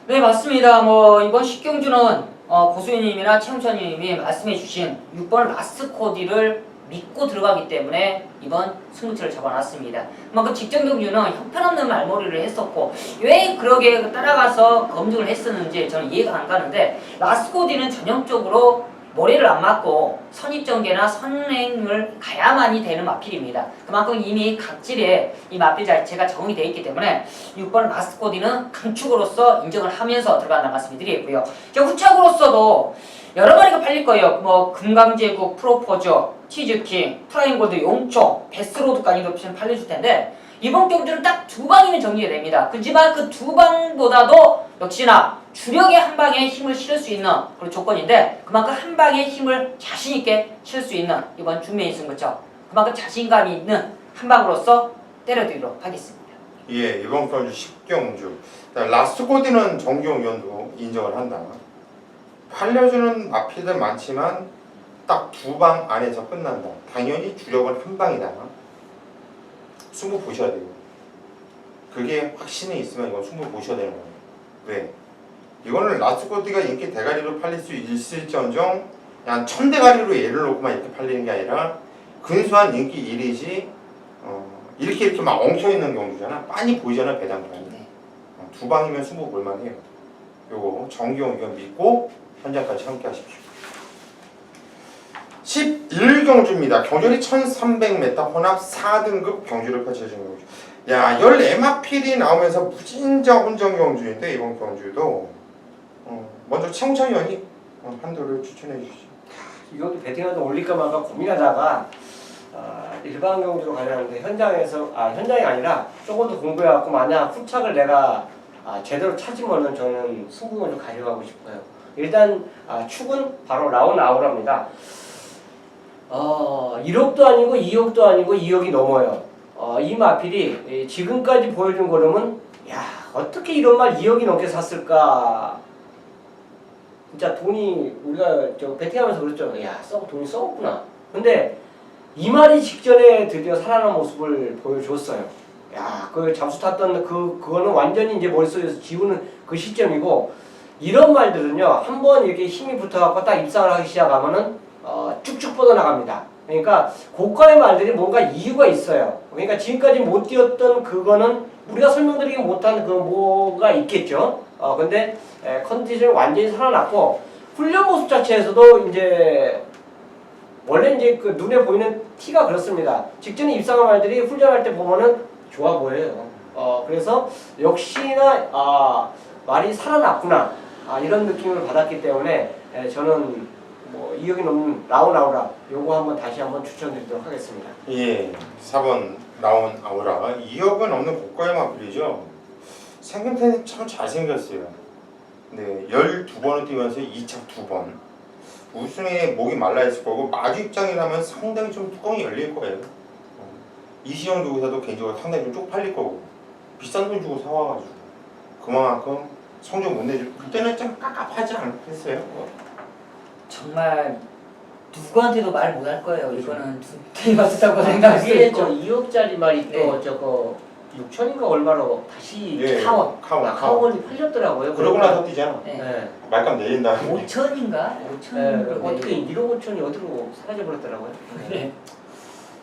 네, 맞습니다. 뭐 이번 10경주는 고수희님이나 최홍천님이 말씀해주신 6번 라스트 코디를 믿고 들어가기 때문에 이번 승부처를 잡아놨습니다. 그만큼 직전 경주는 형편없는 말머리를 했었고 왜 그러게 따라가서 검증을 했었는지 저는 이해가 안 가는데 라스트 코디는 전형적으로 모래를 안 맞고 선입전개나 선행을 가야만이 되는 마필입니다. 그만큼 이미 각질에 이 마필 자체가 적응이 되어 있기 때문에 6번 라스트 코디는 강축으로서 인정을 하면서 들어간다는 말씀을 드리겠고요. 후착으로서도 여러 마리가 팔릴 거예요. 뭐 금강제국, 프로포저, 치즈킹, 프라임골드, 용총, 베스로드까지도 옵션 팔려줄 텐데 이번 경주는 딱 두 방이면 정리가 됩니다. 그렇지만 그 두 방보다도 역시나 주력의 한 방에 힘을 실을 수 있는 그런 조건인데 그만큼 한 방에 힘을 자신 있게 실을 수 있는 이번 준매인 승부처 그만큼 자신감이 있는 한 방으로서 때려드리도록 하겠습니다. 예, 이번 경주 10경주 라스트 코디는 정기용 위원도 인정을 한다. 팔려주는 마필들 많지만 딱 두 방 안에서 끝난다. 당연히 주력은 한 방이다. 승부 보셔야 돼요. 그게 확신이 있으면 이건 승부 보셔야 되는 거예요. 왜? 이거는 라스트 코디가 인기 대가리로 팔릴 수 있을지언정 그냥 천대가리로 얘를 놓고만 이렇게 팔리는 게 아니라 근소한 인기 1위지 이렇게 막 엉켜있는 경우잖아. 빤히 보이잖아. 배당판이. 두 방이면 승부 볼만해요. 요거 정기용 의견 믿고 현장까지 함께 하십시오. 11경주입니다. 경주리 1300m 혼합 4등급 경주를 펼쳐진 경주. 야, 14마필이 나오면서 무진자 혼전 경주인데 이번 경주도 먼저 최홍찬 의원이 한도를 추천해 주시죠. 이 경주 배팅하다 올릴까 말까 고민하다가 일반 경주로 가려는데 현장이 아니라 조금 더 공부해갖고 만약 후착을 내가 제대로 찾으면은 저는 승부경주 가져가고 싶어요. 일단 축은 바로 라운 아우라입니다. 1억도 아니고 2억도 아니고 2억이 넘어요. 이 마필이 지금까지 보여준 걸음은 야 어떻게 이런 말 2억이 넘게 샀을까. 진짜 돈이 우리가 배팅하면서 그랬죠. 야 돈이 썩었구나. 근데 이 말이 직전에 드디어 살아난 모습을 보여줬어요. 야 그 잠수 탔던 그거는 완전히 이제 머릿속에서 지우는 그 시점이고 이런 말들은요 한번 이렇게 힘이 붙어갖고 딱 입상을 하기 시작하면은 쭉쭉 뻗어나갑니다. 그러니까 고가의 말들이 뭔가 이유가 있어요. 그러니까 지금까지 못 뛰었던 그거는 우리가 설명드리기 못한 그 뭐가 있겠죠. 근데 컨디션이 완전히 살아났고 훈련 모습 자체에서도 이제 원래 이제 그 눈에 보이는 티가 그렇습니다. 직전에 입상한 말들이 훈련할 때 보면은 좋아 보여요. 그래서 역시나 말이 살아났구나 이런 느낌을 받았기 때문에 저는 뭐 2억이 넘는 라운 아우라 요거 한번 다시 한번 추천드리도록 하겠습니다. 예, 4번 라운 아우라 2억은 넘는 고가의 마필이죠. 생김새는 참 잘생겼어요. 네, 12번을 뛰면서 2착 2번 우승에 목이 말라있을 거고 마주 입장이라면 상당히 좀 뚜껑이 열릴 거예요. 이시영 조교사도 개인적으로 상당히 좀 쪽팔릴 거고 비싼 돈 주고 사와가지고 그만큼 성적 못 내줄 그때는 좀 깝깝하지 않겠어요? 정말 누구한테도 말 못 할 거예요. 이거는 두테이 맞았다고 생각할 수 그게 있고. 저 2억짜리 말이 또 네. 저거 6천인가 얼마로 다시 예, 카원. 카원이 팔렸더라고요. 그러고 나서 뛰잖아. 네. 네. 말값 내린다. 5천인가? 5천. 어떻게 1억 5천이 어디로 사라져 버렸더라고요. 네.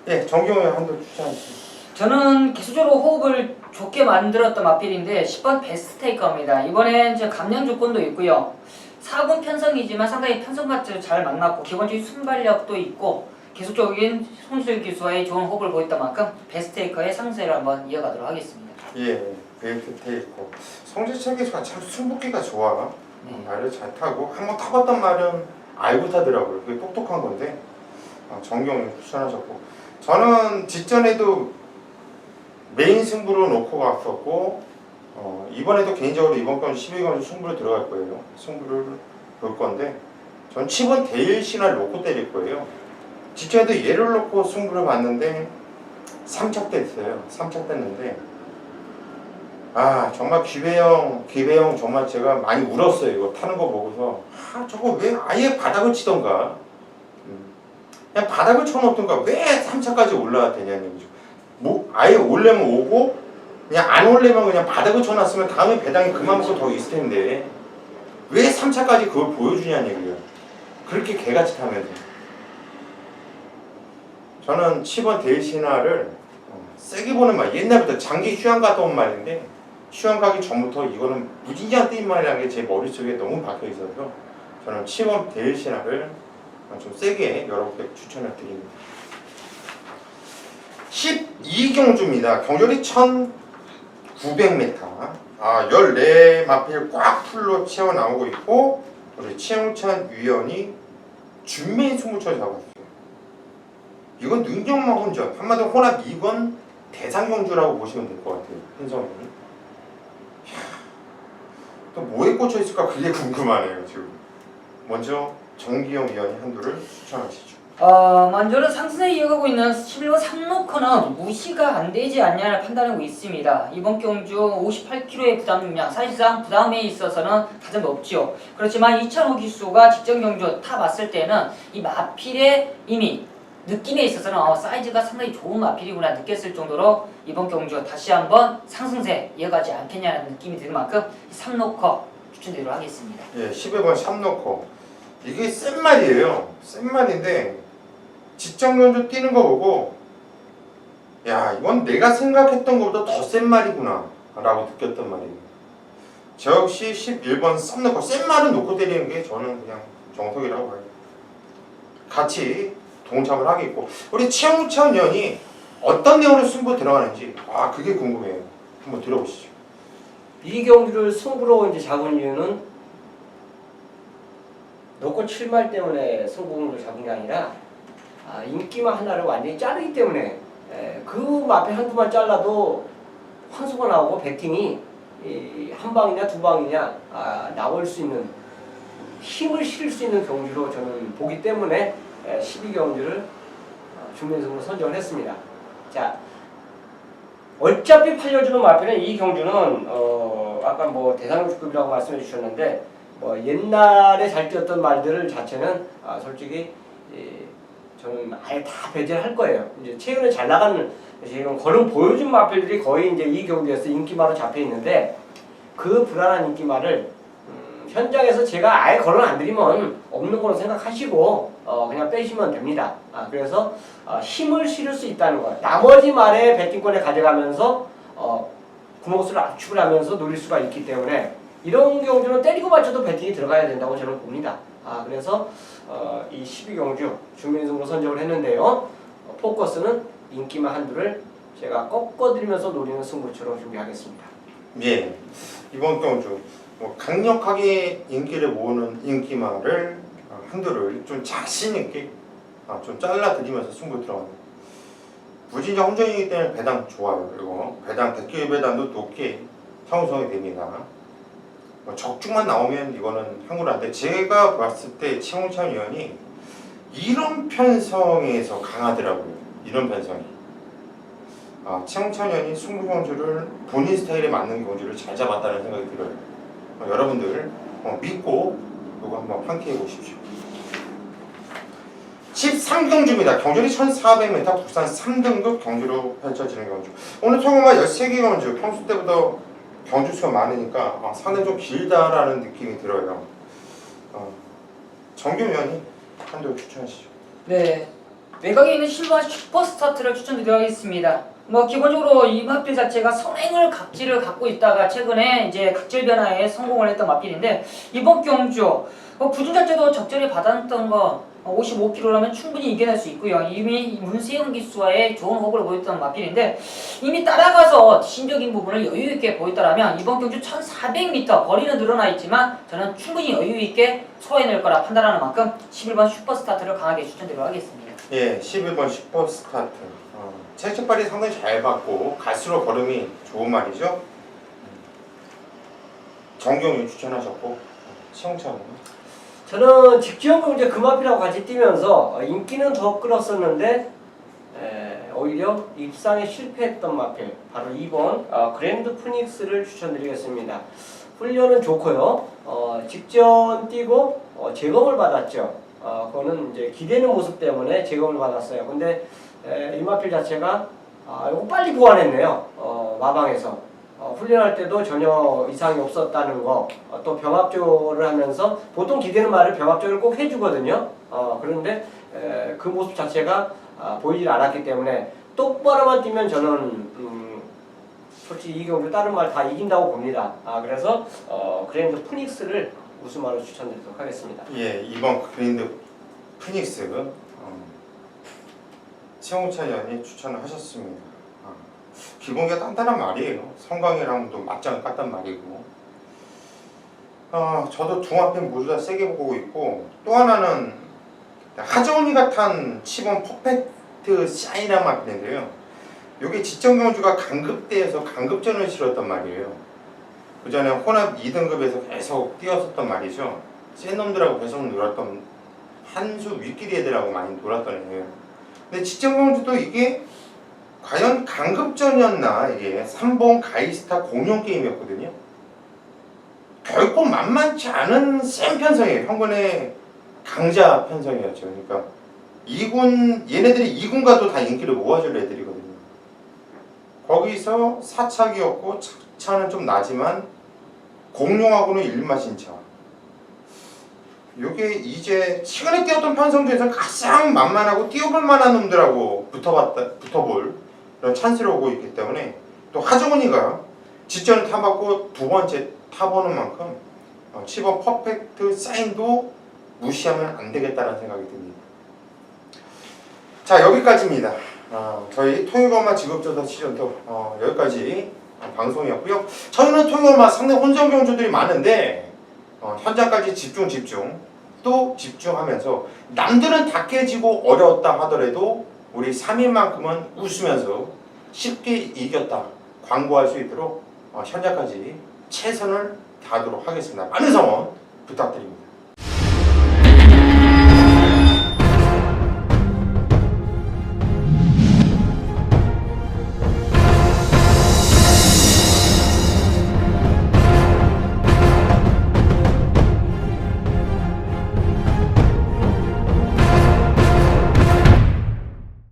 예, 정경의 한도 추천하시죠. 저는 기술적으로 호흡을 좋게 만들었던 마필인데 10번 베스트 테이커입니다. 이번엔 저 감량 조건도 있고요. 4군 편성이지만 상당히 편성같이 잘 만났고 기본적인 순발력도 있고 계속적인 손수적 기수와의 좋은 호흡을 보였던 만큼 베스트 테이커의 상세를 한번 이어가도록 하겠습니다. 예, 베이트 있고 성질차 기수가 참 승부기가 좋아. 네. 말을 잘 타고 한번 타봤단 말은 알고 타더라고요. 그게 똑똑한 건데 정경이 추천하셨고 저는 직전에도 메인 승부로 놓고 갔었고 이번에도 개인적으로 이번 건 12건 승부로 들어갈 거예요. 승부를 볼 건데 전 7번 데일신을 놓고 때릴 거예요. 직전에도 얘를 놓고 승부를 봤는데 3착 됐어요. 3착 됐는데 정말 기배형 정말 제가 많이 울었어요. 이거 타는 거 보고서 저거 왜 아예 바닥을 치던가 그냥 바닥을 쳐놓던가 왜 3차까지 올라야 되냐는 얘기죠. 뭐 아예 올려면 오고 그냥 안 올려면 그냥 바닥을 쳐놨으면 다음에 배당이 그만큼 더 있을 텐데 왜 3차까지 그걸 보여주냐는 얘기예요. 그렇게 개같이 타면서 저는 10번 데일시나를 세게 보는 말 옛날부터 장기 휴양 갔다 온 말인데 휴양 가기 전부터 이거는 무진장 뛴 말이라는 게 제 머릿속에 너무 박혀 있어서 저는 10번 데일시나를 좀 세게 여러분께 추천을 드립니다. 12경주입니다. 경절이 1900m 14마필 꽉 풀로 채워 나오고 있고 우리 최영찬 위원이 준메인 승부처를 잡았어요. 이건 능력만 혼전 한마디로 혼합 2번 대상경주라고 보시면 될 것 같아요. 현성이 또 뭐에 꽂혀 있을까 그게 궁금하네요. 지금 먼저 정기영 위원이 한두를 추천하시죠. 먼저는 상승에 이어가고 있는 11번 삼로커는 무시가 안 되지 않냐를 판단하고 있습니다. 이번 경주 58kg의 부담량, 사실상 부담에 있어서는 가장 높죠. 그렇지만 2005 기수가 직전 경주 타봤을 때는 이 마필의 이미 느낌에 있어서는 사이즈가 상당히 좋은 마필이구나 느꼈을 정도로 이번 경주 다시 한번 상승세 이어가지 않겠냐는 느낌이 드는 만큼 이 삼로커 추천드리도록 하겠습니다. 예, 11번 삼로커 이게 센 말이에요. 센 말인데 직전 경주 뛰는 거 보고 이건 내가 생각했던 것보다 더 센 말이구나 라고 느꼈단 말이에요. 저 역시 11번 삼로커 센 말은 놓고 때리는 게 저는 그냥 정석이라고 봐요. 같이 동참을 하겠고 우리 최영찬 위원이 어떤 내용으로 승부 들어가는지 그게 궁금해요. 한번 들어보시죠. 이 경주를 승부로 이제 잡은 이유는 놓고 7말 때문에 승부를 잡은 게 아니라 인기만 하나를 완전히 자르기 때문에 그 마필 한두만 잘라도 환수가 나오고 배팅이 한 방이냐 두 방이냐 나올 수 있는 힘을 실을 수 있는 경주로 저는 보기 때문에 12경주를 준비승으로 선정을 했습니다. 자, 어차피 팔려주는 마필은 이 경주는 아까 뭐 대상급이라고 말씀해 주셨는데 옛날에 잘 뛰었던 말들을 자체는 솔직히 저는 아예 다 배제를 할 거예요. 이제 최근에 잘 나가는 지금 걸음 보여준 마필들이 거의 이제 이 경주에서 인기마로 잡혀 있는데 그 불안한 인기마를 현장에서 제가 아예 걸음 안 드리면 없는 걸로 생각하시고 그냥 빼시면 됩니다. 그래서 힘을 실을 수 있다는 거예요. 나머지 말에 배팅권에 가져가면서 구멍수를 압축을 하면서 노릴 수가 있기 때문에 이런 경주는 때리고 맞춰도 배팅이 들어가야 된다고 저는 봅니다. 그래서 이 12경주 준비승으로 선정을 했는데요. 포커스는 인기마 한두를 제가 꺾어드리면서 노리는 승부처럼 준비하겠습니다. 예, 이번 경주 강력하게 인기를 모으는 인기마를 한두를 좀 자신 있게 좀 잘라드리면서 승부 들어갑니다. 부진자 혼전이기 때문에 배당 좋아요. 그리고 배당 대길 배당도 높게 형성이 됩니다. 적중만 나오면 이거는 한국한테 제가 봤을 때 최홍찬 위원이 이런 편성에서 강하더라고요. 이런 편성이. 최홍찬 위원이 승부 경주를 본인 스타일에 맞는 경주를 잘 잡았다는 생각이 들어요. 여러분들 믿고 이거 한번 판기해 보십시오. 13경주입니다. 경주리 1400m 국산 3등급 경주로 펼쳐지는 경주. 오늘 통화가 13개 경주. 평소 때보다 경주 수가 많으니까 상당히 좀 길다라는 느낌이 들어요. 정규 위원이 한두 추천하시죠. 네, 외곽에 있는 실버 슈퍼스타트를 추천드리겠습니다. 뭐 기본적으로 이 마필 자체가 선행을 각질을 갖고 있다가 최근에 이제 각질 변화에 성공을 했던 마필인데 이번 경주 부준 자체도 적절히 받았던 거 55kg라면 충분히 이겨낼 수 있고요. 이미 문세영 기수와의 좋은 호흡을 보였던 마필인데 이미 따라가서 신적인 부분을 여유 있게 보였다라면 이번 경주 1400m 거리는 늘어나 있지만 저는 충분히 여유 있게 소화해낼 거라 판단하는 만큼 11번 슈퍼스타트를 강하게 추천드리도록 하겠습니다. 예, 11번 슈퍼스타트. 체력발이 상당히 잘 받고 갈수록 걸음이 좋은 말이죠. 정경이 추천하셨고 시영찬은 저는 직지연금 이제 금화피라고 같이 뛰면서 인기는 더 끌었었는데 오히려 입상에 실패했던 마필 바로 2번 그랜드 푸닉스를 추천드리겠습니다. 훈련은 좋고요. 직전 뛰고 재검을 받았죠. 그거는 이제 기대는 모습 때문에 재검을 받았어요. 근데 이 마필 자체가 이거 빨리 보완했네요. 마방에서. 훈련할 때도 전혀 이상이 없었다는 거, 또 병합조를 하면서 보통 기대는 말을 병합조를 꼭 해주거든요. 그런데 그 모습 자체가 보이질 않았기 때문에 똑바로만 뛰면 저는 솔직히 이 경주 다른 말 다 이긴다고 봅니다. 그래서 그랜드 푸닉스를 우승마로 추천드리도록 하겠습니다. 예, 2번 그랜드 푸닉스 최홍찬 의원이 추천을 하셨습니다. 기본기가 단단한 말이에요. 성광이랑도 맞짱을 깠단 말이고. 저도 두 마필 모두 다 세게 보고 있고 또 하나는 하정우가 탄 10번 퍼펙트 샤이라는 마필인데요. 이게 지정 경주가 강급대에서 강급전을 치렀단 말이에요. 그 전에 혼합 2등급에서 계속 뛰었었단 말이죠. 센 놈들하고 계속 놀았던 한수 윗길 애들하고 많이 놀았던 애예요. 근데 지정 경주도 이게 과연 강급전이었나. 이게 3번 가이스타 공룡 게임이었거든요. 결코 만만치 않은 센 편성이에요. 현군의 강자 편성이었죠. 그러니까 2군 얘네들이 2군과도 다 인기를 모아줄 애들이거든요. 거기서 4차기였고 차는 좀 나지만 공룡하고는 일마신 차. 요게 이제 최근에 뛰었던 편성 중에서 가장 만만하고 뛰어볼 만한 놈들하고 붙어볼 그런 찬스를 오고 있기 때문에 또 하정훈이가 직전을 타봤고 두 번째 타보는 만큼 10번 퍼펙트 사인도 무시하면 안 되겠다는 생각이 듭니다. 자, 여기까지입니다. 저희 토요일마 직업조사 시즌도 여기까지 방송이었고요. 저희는 토요일마 상당히 혼전 경주들이 많은데 현장까지 집중 또 집중하면서 남들은 다 깨지고 어려웠다 하더라도 우리 3인만큼은 웃으면서 쉽게 이겼다 광고할 수 있도록 현장까지 최선을 다하도록 하겠습니다. 많은 성원 부탁드립니다.